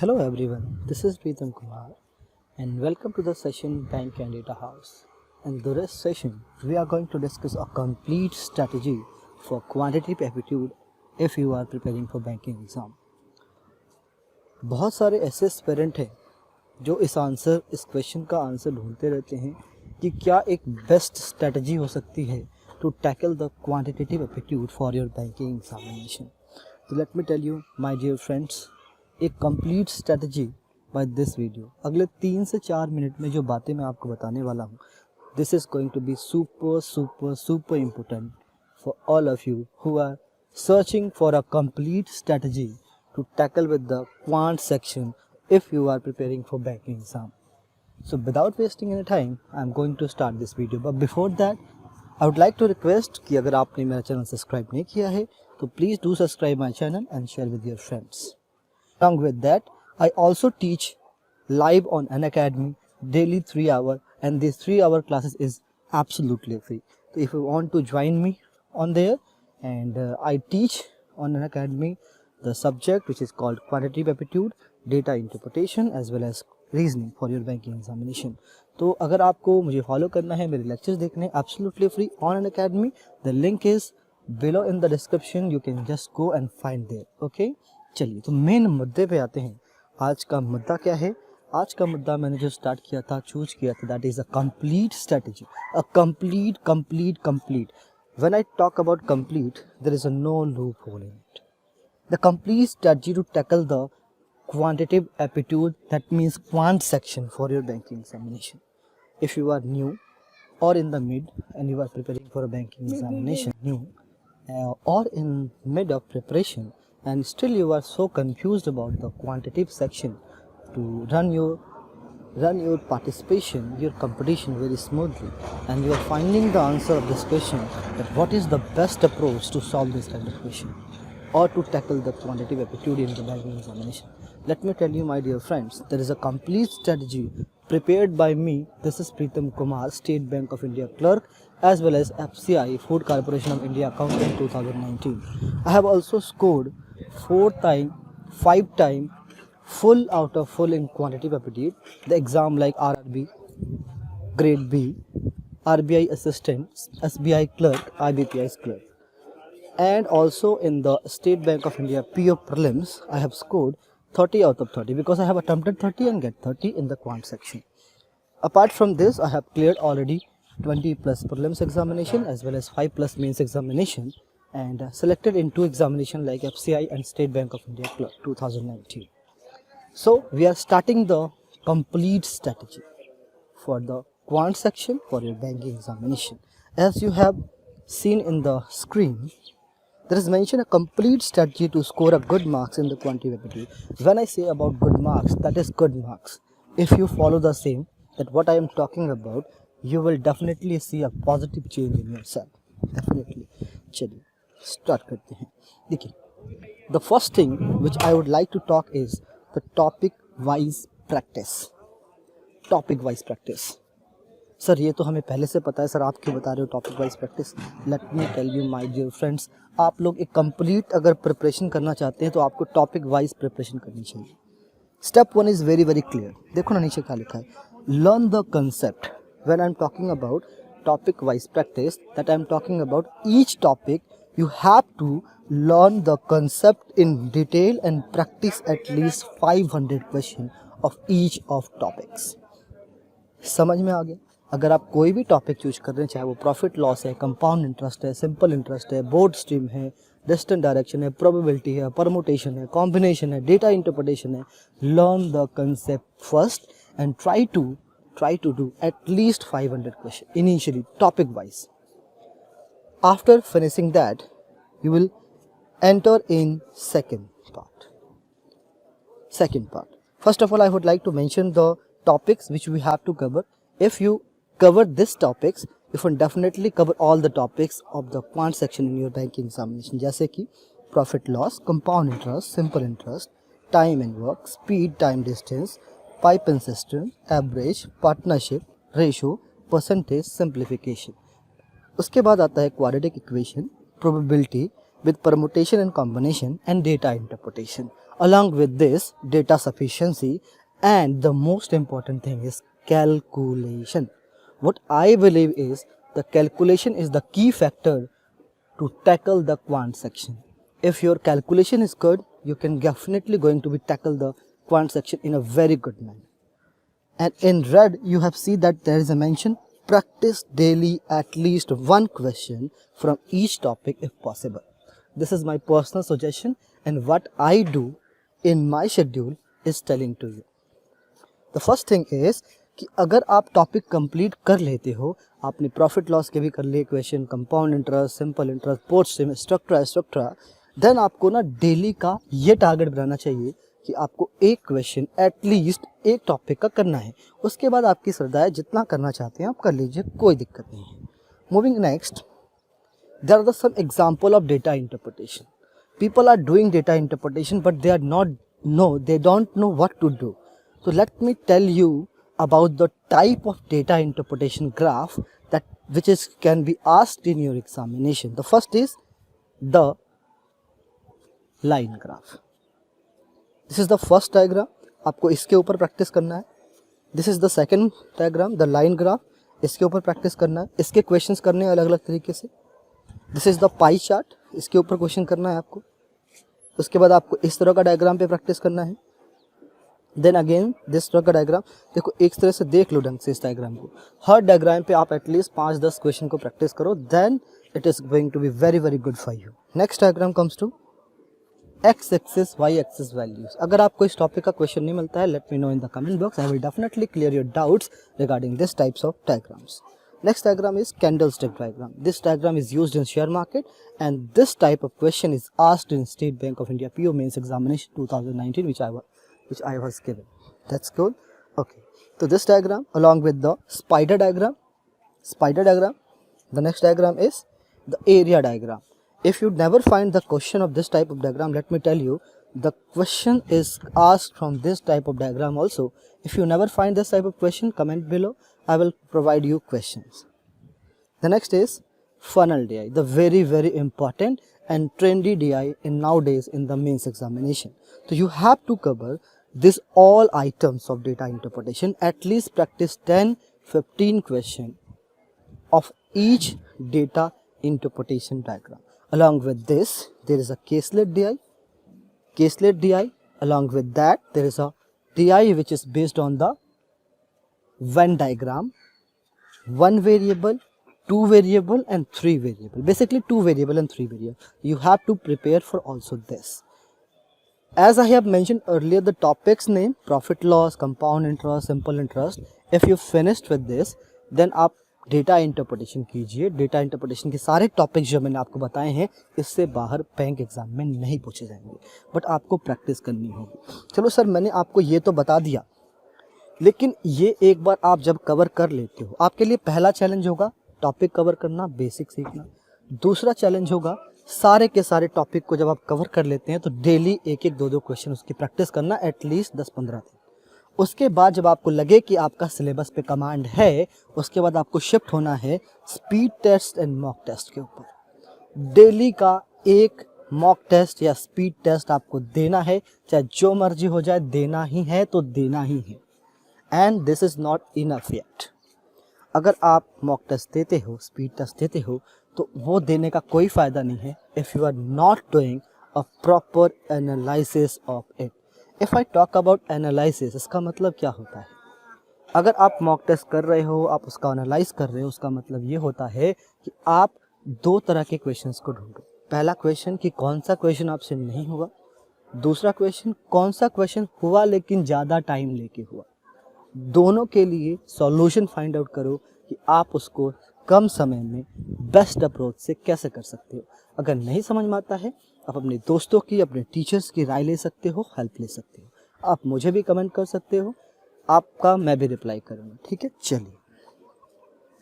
Hello everyone, this is Pritam Kumar and welcome to the session Bank and Data House. In today's session, we are going to discuss a complete strategy for quantitative aptitude if you are preparing for banking exam. बहुत सारे ऐसे aspirant हैं जो इस question का answer ढूंढते रहते हैं कि क्या एक बेस्ट स्ट्रेटजी हो सकती है to tackle the quantitative aptitude for your banking examination. तो let me tell you my dear friends, एक complete strategy by this video. अगले 3 से 4 मिनट में जो बातें मैं आपको बताने वाला हूँ, this is going to be super important for all of you who are searching for a complete strategy to tackle with the quant section if you are preparing for banking exam. So without wasting any time, I am going to start this video. But before that, I would like to request कि अगर आपने मेरा channel subscribe नहीं किया है तो please do subscribe my channel and share with your friends. Along with that, I also teach live on Unacademy daily 3 hour and these 3 hour classes is absolutely free. So if you want to join me on there, and I teach on Unacademy the subject which is called quantitative aptitude, data interpretation as well as reasoning for your banking examination. तो अगर आपको मुझे follow करना है, मेरे lectures देखने हैं absolutely free on Unacademy, the link is below in the description, you can just go and find there. Okay, चलिए तो मेन मुद्दे पे आते हैं. आज का मुद्दा क्या है? आज का मुद्दा मैंने जो स्टार्ट किया था, चूज किया था, that is a complete strategy, a complete. When I talk about complete, there is a no loophole in it. The complete strategy to tackle the quantitative aptitude, that means quant section for your banking examination. If you are new or in the mid and you are preparing for a banking examination, or in mid of preparation and still you are so confused about the quantitative section to run your participation, your competition very smoothly, and you are finding the answer of this question, that what is the best approach to solve this kind of question or to tackle the quantitative aptitude in the banking examination. Let me tell you, my dear friends, there is a complete strategy prepared by me. This is Pritam Kumar, State Bank of India clerk, as well as FCI, Food Corporation of India accountant 2019. I have also scored 5 time full out of full in quantitative aptitude. The exam like RRB, Grade B, RBI assistant, SBI clerk, IBPI's clerk. And also in the State Bank of India PO prelims, I have scored 30 out of 30 because I have attempted 30 and get 30 in the quant section. Apart from this, I have cleared already 20 plus prelims examination as well as 5 plus mains examination, and selected in 2 examination like FCI and State Bank of India clerk 2019. So we are starting the complete strategy for the quant section for your banking examination. As you have seen in the screen, there is mentioned a complete strategy to score a good marks in the quantitative aptitude. When I say about good marks, that is good marks. If you follow the same, that what I am talking about, you will definitely see a positive change in yourself. Definitely. चलिए start करते हैं. देखिए, the first thing which I would like to talk is the topic wise practice. Topic wise practice. Sir ये तो हमें पहले से पता है, सर आप क्यों बता रहे हो topic wise practice? Let me tell you my dear friends, आप लोग एक कंप्लीट अगर प्रिपरेशन करना चाहते हैं तो आपको टॉपिक वाइज प्रिपरेशन करनी चाहिए. Step 1 is very clear. देखो ना नीचे क्या लिखा है, learn the concept. When I am talking about topic wise practice, that I am talking about each topic you have to learn the concept in detail and practice at least 500 questions of each of topics. समझ में आ गया? अगर आप कोई भी topic choose कर रहे हैं, चाहे वो प्रॉफिट लॉस है, कंपाउंड इंटरेस्ट है, सिंपल इंटरेस्ट है, बोर्ड स्ट्रीम है, डिस्टेंट डायरेक्शन है, प्रोबेबिलिटी है, परमुटेशन है, कॉम्बिनेशन है, डेटा इंटरप्रिटेशन है, learn the concept first and try to do at least 500 questions initially topic wise. After finishing that, you will enter in second part. First of all, I would like to mention the topics which we have to cover. If you cover these topics, you will definitely cover all the topics of the quant section in your banking examination, जैसे कि profit loss, compound interest, simple interest, time and work, speed, time, distance, pipe and system, average, partnership, ratio, percentage, simplification. उसके बाद आता है quadratic equation, probability with permutation and combination, and data interpretation. Along with this, data sufficiency, and the most important thing is calculation. What I believe is the calculation is the key factor to tackle the quant section. If your calculation is good, you can definitely going to be tackle the quant section in a very good manner. And in red, you have seen that there is a mention, practice daily at least one question from each topic if possible. This is my personal suggestion, and what I do in my schedule is telling to you. The first thing is कि अगर आप topic complete कर लेते हो, आपने profit loss के भी कर लिए question, compound interest, simple interest, post stream, structure, then आपको ना डेली का ये टारगेट बनाना चाहिए कि आपको एक क्वेश्चन एटलीस्ट एक टॉपिक का करना है. उसके बाद आपकी श्रद्धा है, जितना करना चाहते हैं आप कर लीजिए, कोई दिक्कत नहीं है. Moving next, there are some example of data interpretation. People are doing data interpretation but they don't know what to do. So let me tell you about the type of data interpretation graph that can be asked in your examination. The first is the line graph. This is the first diagram. आपको इसके ऊपर practice करना है. This is the second diagram, the line graph. इसके ऊपर practice करना है. इसके क्वेश्चंस करने हैं अलग अलग तरीके से. This is the pie chart. इसके ऊपर क्वेश्चन करना है आपको. उसके बाद आपको इस तरह का डायग्राम पे प्रैक्टिस करना है. देन अगेन दिस तरह का डायग्राम. देखो एक तरह से देख लो ढंग से इस डायग्राम को. हर डायग्राम पे आप एटलीस्ट 5-10 क्वेश्चन को प्रैक्टिस करो, then it is going to be very very good for you. Next diagram comes to X axis Y axis values. अगर आपको इस टॉपिक का क्वेश्चन नहीं मिलता है, let me know in the comment box. I will definitely clear your doubts regarding this types of diagrams. Next diagram is candlestick diagram. This diagram is used in share market, and this type of question is asked in State Bank of India PO Mains Examination 2019, which I was given. That's cool. Okay. So this diagram along with the spider diagram. The next diagram is the area diagram. If you never find the question of this type of diagram, let me tell you, the question is asked from this type of diagram also. If you never find this type of question, comment below. I will provide you questions. The next is funnel DI, the very very important and trendy DI in nowadays in the mains examination. So you have to cover this all items of data interpretation, at least practice 10-15 questions of each data interpretation diagram. Along with this, there is a caselet DI. Along with that, there is a DI which is based on the Venn diagram, 1 variable, 2 variable and 3 variable. Basically 2 variable and 3 variable. You have to prepare for also this. As I have mentioned earlier, the topics name profit loss, compound interest, simple interest. If you finished with this, then आप data interpretation कीजिए. Data interpretation के सारे topics जो मैंने आपको बताए हैं, इससे बाहर बैंक एग्जाम में नहीं पूछे जाएंगे, बट आपको प्रैक्टिस करनी होगी. चलो सर, मैंने आपको ये तो बता दिया, लेकिन ये एक बार आप जब कवर कर लेते हो, आपके लिए पहला चैलेंज होगा टॉपिक कवर करना, बेसिक सीखना. दूसरा चैलेंज होगा सारे के सारे टॉपिक को जब आप कवर कर लेते हैं तो डेली 1-1, 2-2 क्वेश्चन उसकी प्रैक्टिस करना एटलीस्ट 10-15 दिन. उसके बाद जब आपको लगे कि आपका सिलेबस पे कमांड है, उसके बाद आपको शिफ्ट होना है speed test and mock test के ऊपर. डेली का एक मॉक टेस्ट या स्पीड टेस्ट आपको देना है, चाहे जो मर्जी हो जाए, देना ही है तो देना ही है. And this is not enough yet. अगर आप मॉक टेस्ट देते हो, स्पीड टेस्ट देते हो, तो वो देने का कोई फ़ायदा नहीं है if you are not doing a proper analysis of it. If I talk about analysis, इसका मतलब क्या होता है? अगर आप मॉक टेस्ट कर रहे हो, आप उसका एनालाइज कर रहे हो, उसका मतलब ये होता है कि आप 2 तरह के क्वेश्चंस को ढूंढो. पहला क्वेश्चन कि कौन सा क्वेश्चन आपसे नहीं हुआ. दूसरा क्वेश्चन कौन सा क्वेश्चन हुआ लेकिन ज़्यादा टाइम लेके हुआ. दोनों के लिए सॉल्यूशन फाइंड आउट करो कि आप उसको कम समय में बेस्ट अप्रोच से कैसे कर सकते हो. अगर नहीं समझ में आता है, आप अपने दोस्तों की, अपने टीचर्स की राय ले सकते हो, हेल्प ले सकते हो. आप मुझे भी कमेंट कर सकते हो, आपका मैं भी रिप्लाई करूँगा. ठीक है, चलिए.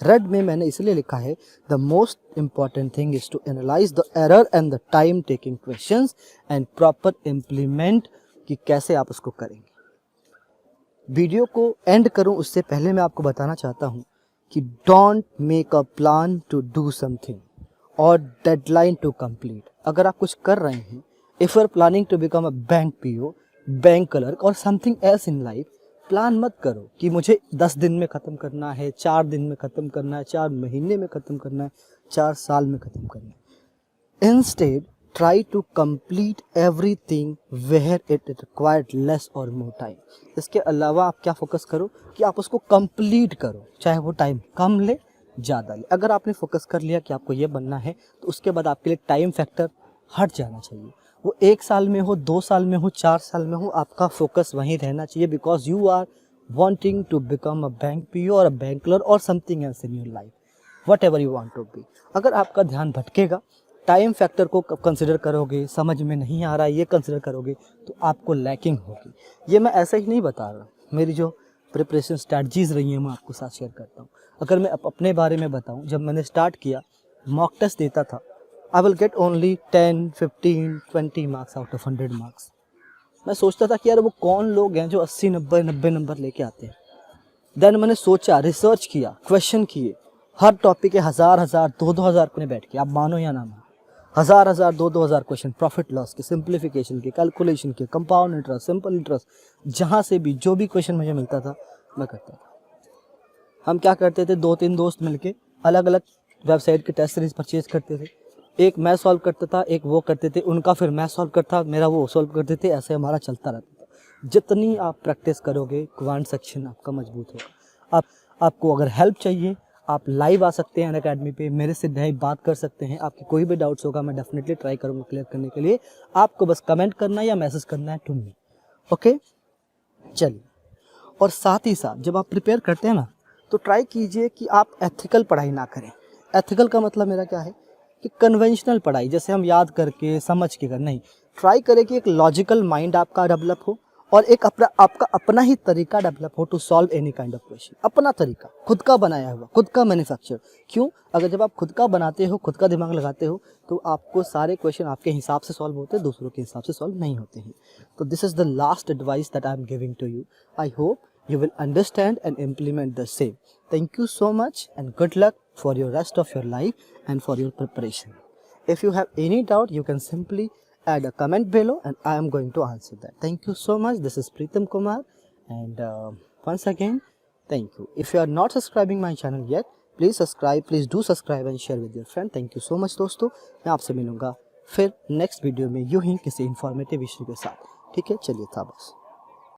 रेड में मैंने इसलिए लिखा है the most important thing is to analyse the error and the time taking questions and proper implement, कि कैसे आप उसको करेंगे. वीडियो को एंड करूं उससे पहले मैं आपको बताना चाहता हूं कि don't make a plan to do something और डेडलाइन टू कंप्लीट. अगर आप कुछ कर रहे हैं if you are planning to become a bank PO, bank clerk और something else in life, plan मत करो कि मुझे 10 दिन में ख़त्म करना है, 4 दिन में ख़त्म करना है, 4 महीने में ख़त्म करना है, 4 साल में ख़त्म करना है। Instead try to complete everything where it required less और मोर टाइम। इसके अलावा आप क्या फोकस करो कि आप उसको कंप्लीट करो, चाहे वो टाइम कम ले ज़्यादा ले। अगर आपने फोकस कर लिया कि आपको ये बनना है, तो उसके बाद आपके लिए टाइम फैक्टर हट जाना चाहिए। वो 1 साल में हो, 2 साल में हो, 4 साल में हो, आपका फोकस वहीं रहना चाहिए, because you are wanting to become a bank PO or a bank clerk or something else in your life, whatever you want to be। अगर आपका ध्यान भटकेगा, टाइम फैक्टर को कंसिडर करोगे, समझ में नहीं आ रहा है ये कंसिडर करोगे, तो आपको लैकिंग होगी। ये मैं ऐसे ही नहीं बता रहा, मेरी जो प्रिपरेशन स्ट्रैटजीज रही हैं मैं आपको साथ शेयर करता हूँ। अगर मैं अपने बारे में बताऊँ, जब मैंने स्टार्ट किया, मॉक टेस्ट देता था, I will get only 10, 15, 20 marks out of 100 marks. मैं सोचता था कि यार वो कौन लोग हैं जो 80, 90 नंबर लेके आते हैं। देन मैंने सोचा, रिसर्च किया, क्वेश्चन किए, हर टॉपिक के 1000, 2,000 ने बैठ के, आप मानो या ना मानो, 1000, 2,000 क्वेश्चन, प्रॉफिट लॉस के, सिंप्लीफिकेशन के, कैलकुलेशन के, कंपाउंड इंटरेस्ट, सिंपल इंटरेस्ट, जहाँ से भी जो भी क्वेश्चन मुझे मिलता था मैं करता था। हम क्या करते थे, 2-3 दोस्त मिलके अलग अलग वेबसाइट के टेस्ट सीरीज परचेज करते थे। एक मैं सॉल्व करता था, एक वो करते थे, उनका फिर मैं सॉल्व करता, मेरा वो सॉल्व करते थे, ऐसे हमारा चलता रहता था। जितनी आप प्रैक्टिस करोगे, क्वांट सेक्शन आपका मजबूत होगा। आपको अगर हेल्प चाहिए, आप लाइव आ सकते हैं अनअकैडमी पे, मेरे से डायरेक्ट बात कर सकते हैं। आपकी कोई भी डाउट्स होगा मैं डेफिनेटली ट्राई करूँगा क्लियर करने के लिए। आपको बस कमेंट करना या मैसेज करना है टू मी, ओके। चलिए, और साथ ही साथ जब आप प्रिपेयर करते हैं ना, तो ट्राई कीजिए कि आप एथिकल पढ़ाई ना करें। एथिकल का मतलब मेरा क्या है कि कन्वेंशनल पढ़ाई, जैसे हम याद करके समझ के कर नहीं, ट्राई करें कि एक लॉजिकल माइंड आपका डेवलप हो और एक आपका अपना ही तरीका डेवलप हो to solve any kind of question. अपना तरीका, खुद का बनाया हुआ, खुद का मैन्युफैक्चर। क्यों? अगर जब आप खुद का बनाते हो, खुद का दिमाग लगाते हो, तो आपको सारे क्वेश्चन आपके हिसाब से सॉल्व होते हैं, दूसरों के हिसाब से सॉल्व नहीं होते हैं। तो this is the last advice that I am giving to you. I hope you will understand and implement the same. Thank you so much and good luck for your rest of your life and for your preparation. If you have any doubt, you can simply add a comment below and I am going to answer that. Thank you so much. This is Pritam Kumar and once again, thank you. If you are not subscribing my channel yet, please subscribe. Please do subscribe and share with your friend. Thank you so much दोस्तों। मैं आपसे मिलूँगा फिर next video में यूँ ही किसी informative विषय के साथ। ठीक है, चलिए था बस।